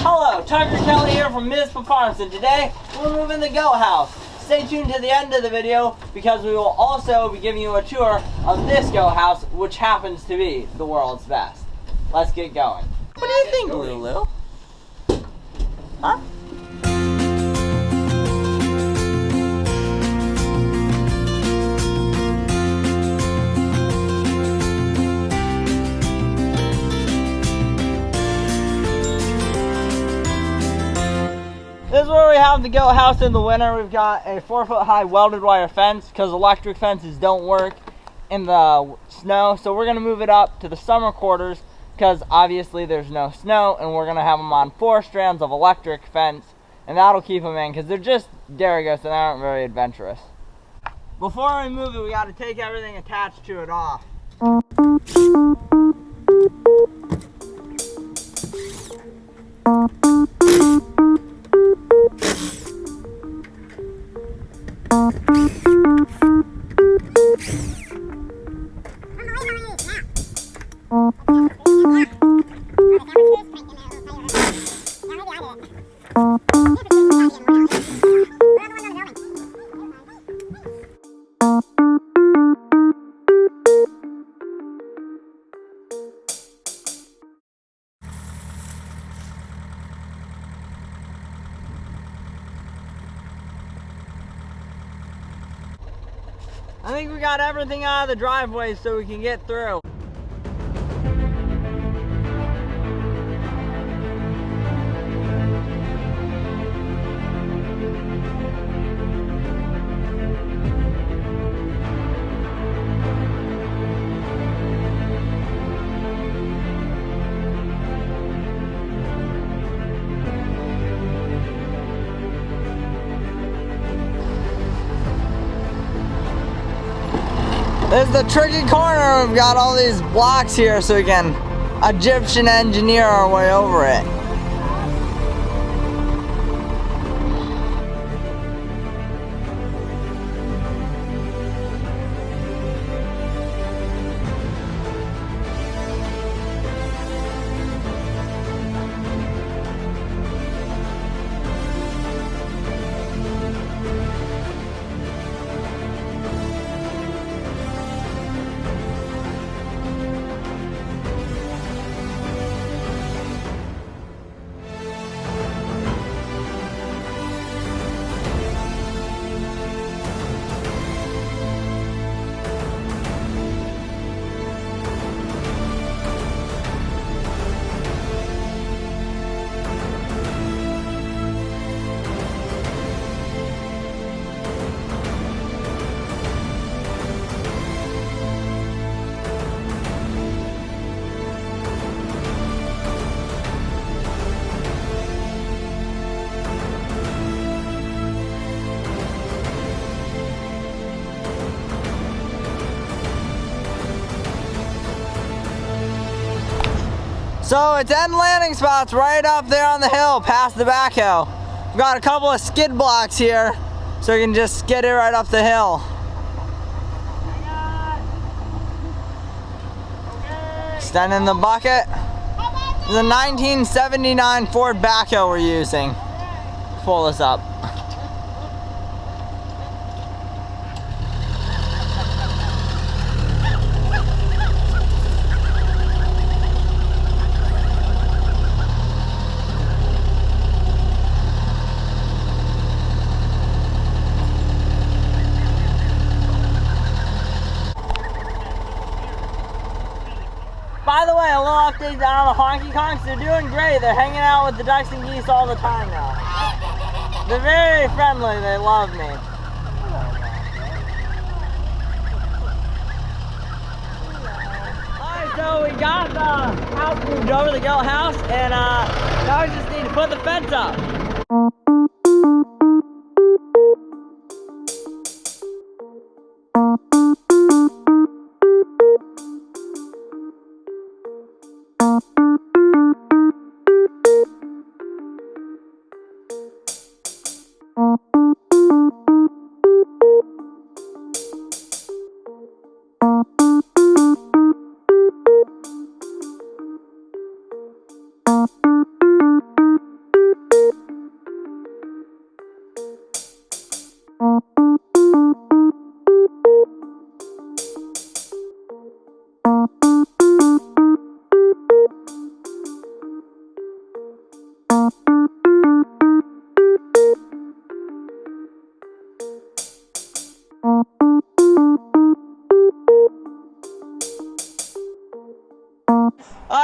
Hello, Tucker Kelly here from Mizpah Farms, and today we're moving the goat house. Stay tuned to the end of the video because we will also be giving you a tour of this goat house, which happens to be the world's best. Let's get going. What do you think, Lulu? Huh? This is where we have the goat house in the winter. We've got a 4-foot high welded wire fence because electric fences don't work in the snow. So we're gonna move it up to the summer quarters because obviously there's no snow, and we're gonna have them on 4 strands of electric fence, and that'll keep them in because they're just dairy goats and they aren't very adventurous. Before we move it, we gotta take everything attached to it off. I think we got everything out of the driveway so we can get through. This is the tricky corner. We've got all these blocks here so we can Egyptian engineer our way over it. So it's end landing spots right up there on the hill past the backhoe. We've got a couple of skid blocks here so you can just skid it right up the hill. Extending the bucket. This is a 1979 Ford backhoe we're using. Pull this up. By the way, a little update down on the honky conks. They're doing great. They're hanging out with the ducks and geese all the time now. They're very friendly. They love me. Alright, so we got the house moved over, the goat house, and now we just need to put the fence up.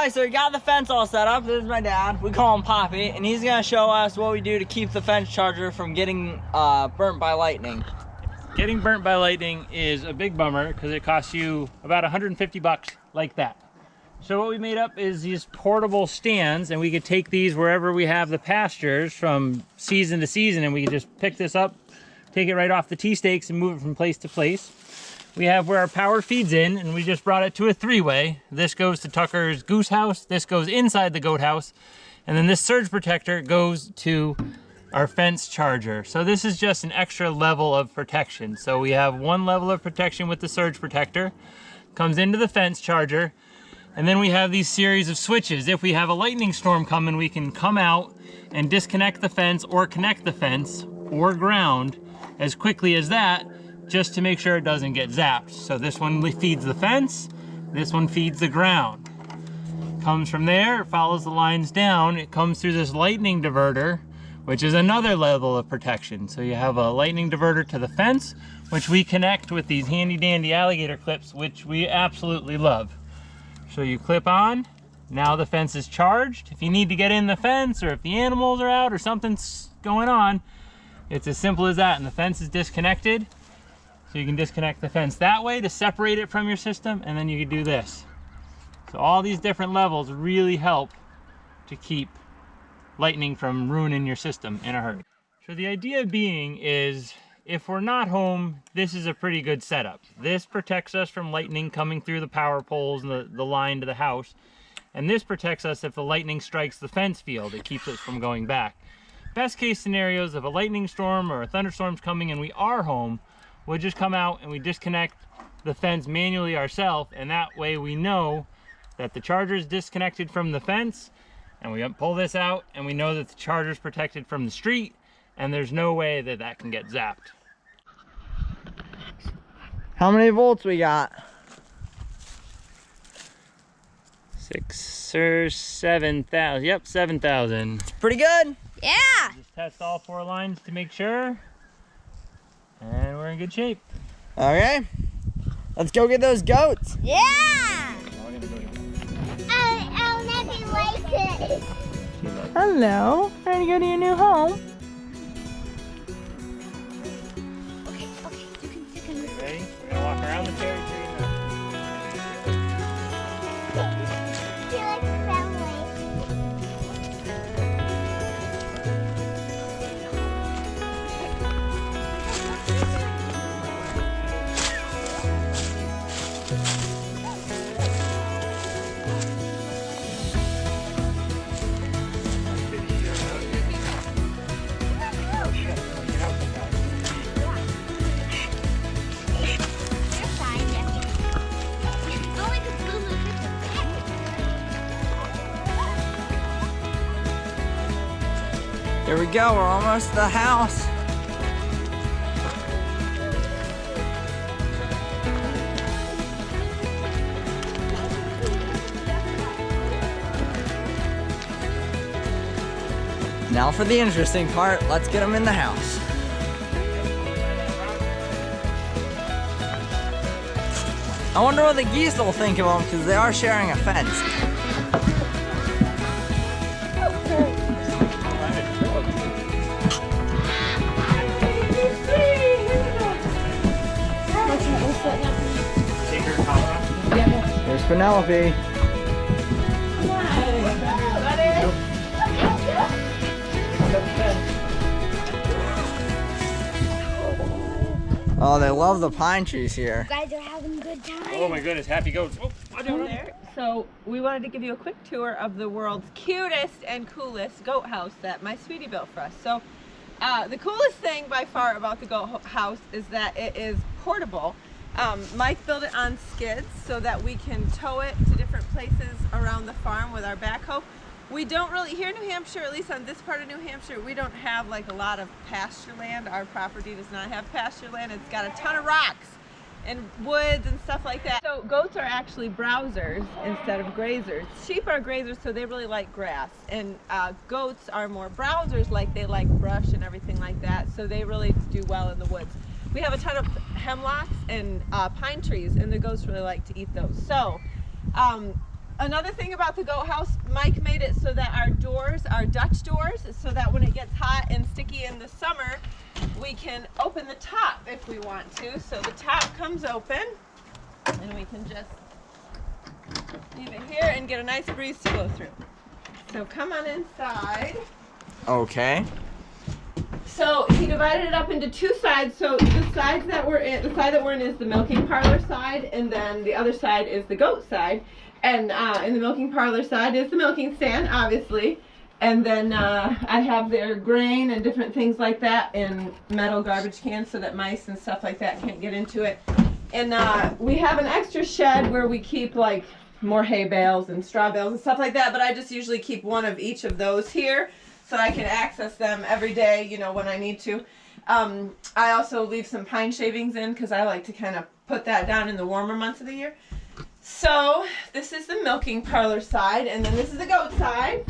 Alright, so we got the fence all set up. This is my dad. We call him Poppy, and he's gonna show us what we do to keep the fence charger from getting burnt by lightning. Getting burnt by lightning is a big bummer because it costs you about 150 bucks like that. So what we made up is these portable stands, and we could take these wherever we have the pastures from season to season, and we could just pick this up, take it right off the T-stakes and move it from place to place. We have where our power feeds in, and we just brought it to a three-way. This goes to Tucker's goose house, this goes inside the goat house, and then this surge protector goes to our fence charger. So this is just an extra level of protection. So we have one level of protection with the surge protector, comes into the fence charger, and then we have these series of switches. If we have a lightning storm coming, we can come out and disconnect the fence or connect the fence or ground as quickly as that, just to make sure it doesn't get zapped. So this one feeds the fence, this one feeds the ground. Comes from there, it follows the lines down, it comes through this lightning diverter, which is another level of protection. So you have a lightning diverter to the fence, which we connect with these handy dandy alligator clips, which we absolutely love. So you clip on, now the fence is charged. If you need to get in the fence, or if the animals are out or something's going on, it's as simple as that, and the fence is disconnected. So you can disconnect the fence that way to separate it from your system, and then you can do this. So all these different levels really help to keep lightning from ruining your system in a hurry. So the idea being is, if we're not home, this is a pretty good setup. This protects us from lightning coming through the power poles and the line to the house. And this protects us if the lightning strikes the fence field. It keeps us from going back. Best case scenarios, if a lightning storm or a thunderstorm's coming and we are home, we'll just come out and we disconnect the fence manually ourselves, and that way we know that the charger is disconnected from the fence, and we pull this out and we know that the charger is protected from the street, and there's no way that that can get zapped. How many volts we got? 6 or 7,000. Yep, 7,000. Pretty good. Yeah. Just test all 4 lines to make sure, and we're in good shape. Okay, let's go get those goats. Yeah. I'll never like it. Hello, ready to go to your new home? Okay, you can. Ready? We're gonna walk around the cherry tree now. Feel like family. Here we go, we're almost to the house. Now for the interesting part, let's get them in the house. I wonder what the geese will think of them, because they are sharing a fence. Here's Penelope. Oh, they love the pine trees here. You guys are having a good time. Oh my goodness, happy goats. Oh, I don't know. So we wanted to give you a quick tour of the world's cutest and coolest goat house that my sweetie built for us. So the coolest thing by far about the goat house is that it is portable. Mike built it on skids so that we can tow it to different places around the farm with our backhoe. We don't really, here in New Hampshire, at least on this part of New Hampshire, we don't have like a lot of pasture land. Our property does not have pasture land. It's got a ton of rocks and woods and stuff like that. So goats are actually browsers instead of grazers. Sheep are grazers, so they really like grass. And goats are more browsers, like they like brush and everything like that. So they really do well in the woods. We have a ton of hemlocks and pine trees, and the goats really like to eat those. So Another thing about the goat house, Mike made it so that our doors are Dutch doors, so that when it gets hot and sticky in the summer, we can open the top if we want to. So the top comes open, and we can just leave it here and get a nice breeze to blow through. So come on inside. Okay. So he divided it up into two sides. So the side that we're in is the milking parlor side, and then the other side is the goat side. And in the milking parlor side is the milking stand, obviously. And then I have their grain and different things like that in metal garbage cans so that mice and stuff like that can't get into it. And we have an extra shed where we keep like more hay bales and straw bales and stuff like that. But I just usually keep one of each of those here so I can access them every day, you know, when I need to. I also leave some pine shavings in because I like to kind of put that down in the warmer months of the year. So this is the milking parlor side, and then this is the goat side.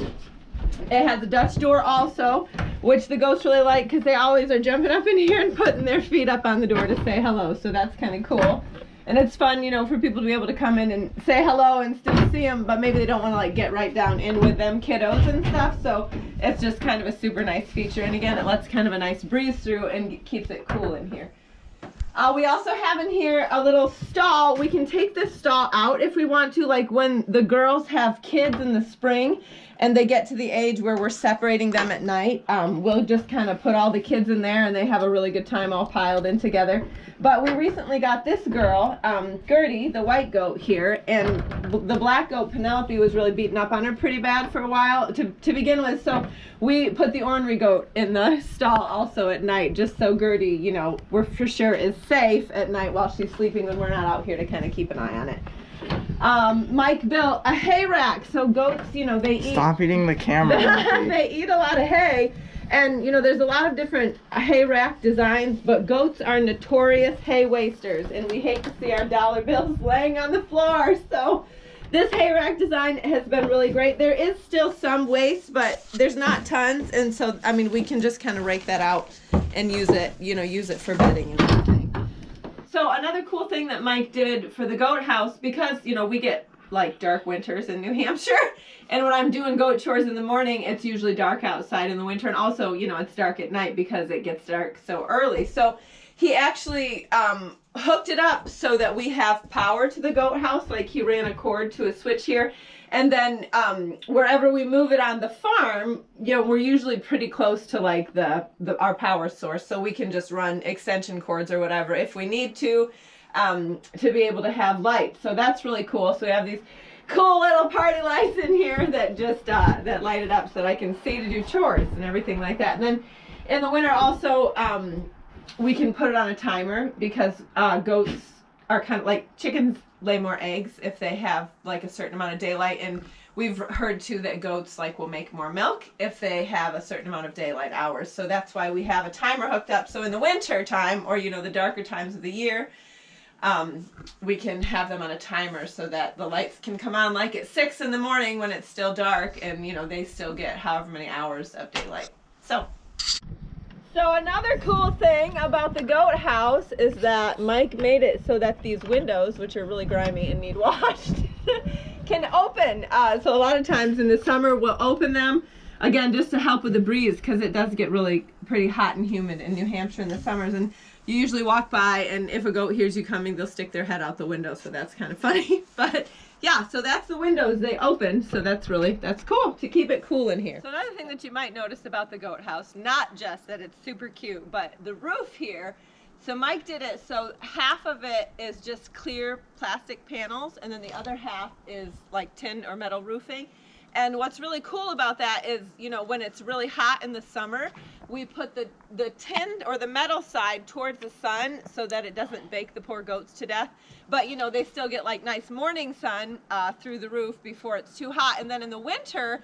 It has a Dutch door also, which the goats really like because they always are jumping up in here and putting their feet up on the door to say hello. So that's kind of cool. And it's fun, you know, for people to be able to come in and say hello and still see them, but maybe they don't want to like get right down in with them kiddos and stuff. So it's just kind of a super nice feature. And again, it lets kind of a nice breeze through and keeps it cool in here. We also have in here a little stall. We can take this stall out if we want to, like when the girls have kids in the spring and they get to the age where we're separating them at night. We'll just kind of put all the kids in there and they have a really good time all piled in together. But we recently got this girl, Gertie, the white goat here, and the black goat, Penelope, was really beaten up on her pretty bad for a while to begin with. So we put the ornery goat in the stall also at night, just so Gertie, you know, we're for sure is safe at night while she's sleeping when we're not out here to kind of keep an eye on it. Mike built a hay rack, so goats, you know, they eat. Stop eating the camera. They eat a lot of hay. And, you know, there's a lot of different hay rack designs, but goats are notorious hay wasters, and we hate to see our dollar bills laying on the floor. So this hay rack design has been really great. There is still some waste, but there's not tons. And so, I mean, we can just kind of rake that out and use it, you know, use it for bedding and everything. So another cool thing that Mike did for the goat house, because, you know, we get like dark winters in New Hampshire, and when I'm doing goat chores in the morning, it's usually dark outside in the winter, and also, you know, it's dark at night because it gets dark so early. So he actually hooked it up so that we have power to the goat house. Like he ran a cord to a switch here, and then wherever we move it on the farm, you know, we're usually pretty close to like our power source, so we can just run extension cords or whatever if we need to be able to have light. So that's really cool. So we have these cool little party lights in here that just that light it up so that I can see to do chores and everything like that. And then in the winter also we can put it on a timer because goats are kind of like chickens lay more eggs if they have like a certain amount of daylight, and we've heard too that goats like will make more milk if they have a certain amount of daylight hours. So that's why we have a timer hooked up, so in the winter time, or you know, the darker times of the year, we can have them on a timer so that the lights can come on like at 6 in the morning when it's still dark, and you know, they still get however many hours of daylight. So another cool thing about the goat house is that Mike made it so that these windows, which are really grimy and need washed, can open. So a lot of times in the summer we'll open them, again, just to help with the breeze, because it does get really pretty hot and humid in New Hampshire in the summers, and you usually walk by, and if a goat hears you coming, they'll stick their head out the window, so that's kind of funny. But yeah, so that's the windows, they open, so that's cool to keep it cool in here. So another thing that you might notice about the goat house, not just that it's super cute, but the roof here. So Mike did it so half of it is just clear plastic panels, and then the other half is like tin or metal roofing. And what's really cool about that is, you know, when it's really hot in the summer, we put the tin or the metal side towards the sun so that it doesn't bake the poor goats to death. But, you know, they still get like nice morning sun through the roof before it's too hot. And then in the winter,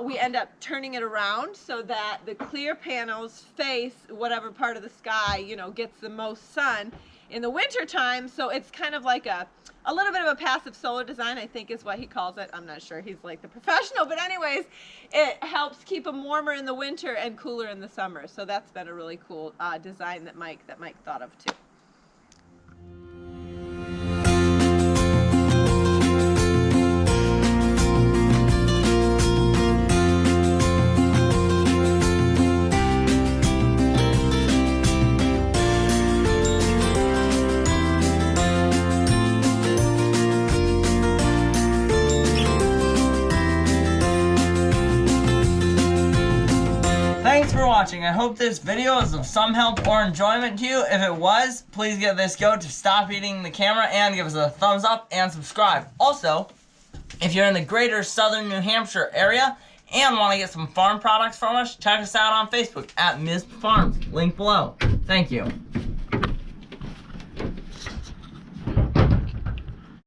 we end up turning it around so that the clear panels face whatever part of the sky, you know, gets the most sun in the winter time. So it's kind of like a little bit of a passive solar design, I think is what he calls it. I'm not sure, he's like the professional, but anyways, it helps keep them warmer in the winter and cooler in the summer. So that's been a really cool design that Mike thought of too. Thanks for watching. I hope this video is of some help or enjoyment to you. If it was, please give this goat to stop eating the camera and give us a thumbs up and subscribe. Also, if you're in the greater southern New Hampshire area and want to get some farm products from us, check us out on Facebook at Mizpah Farms. Link below. Thank you.